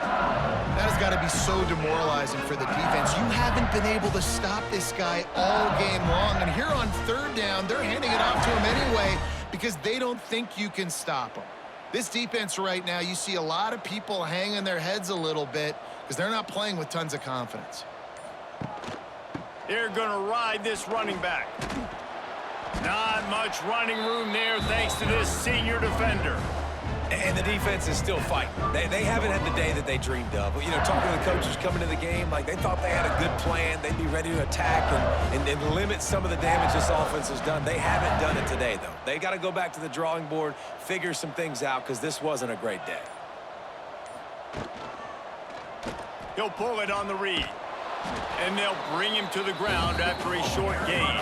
[SPEAKER 2] That has got to be so demoralizing for the defense. You haven't been able to stop this guy all game long. And here on 3rd down, they're handing it off to him anyway because they don't think you can stop him. This defense right now, you see a lot of people hanging their heads a little bit because they're not playing with tons of confidence.
[SPEAKER 1] They're going to ride this running back. Not much running room there thanks to this senior defender.
[SPEAKER 5] And the defense is still fighting. They haven't had the day that they dreamed of. You know, talking to the coaches coming to the game, like they thought they had a good plan. They'd be ready to attack and limit some of the damage this offense has done. They haven't done it today, though. They got to go back to the drawing board, figure some things out, because this wasn't a great day.
[SPEAKER 1] He'll pull it on the read. And they'll bring him to the ground after a short gain.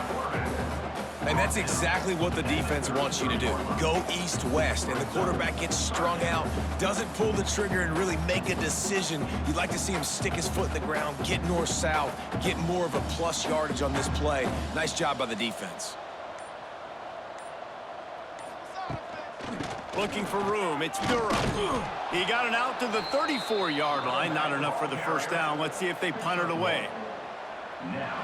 [SPEAKER 5] And that's exactly what the defense wants you to do. Go east-west, and the quarterback gets strung out, doesn't pull the trigger and really make a decision. You'd like to see him stick his foot in the ground, get north-south, get more of a plus yardage on this play. Nice job by the defense.
[SPEAKER 1] Looking for room. It's Durham. He got it out to the 34-yard line. Not enough for the first down. Let's see if they punt it away.
[SPEAKER 4] Now,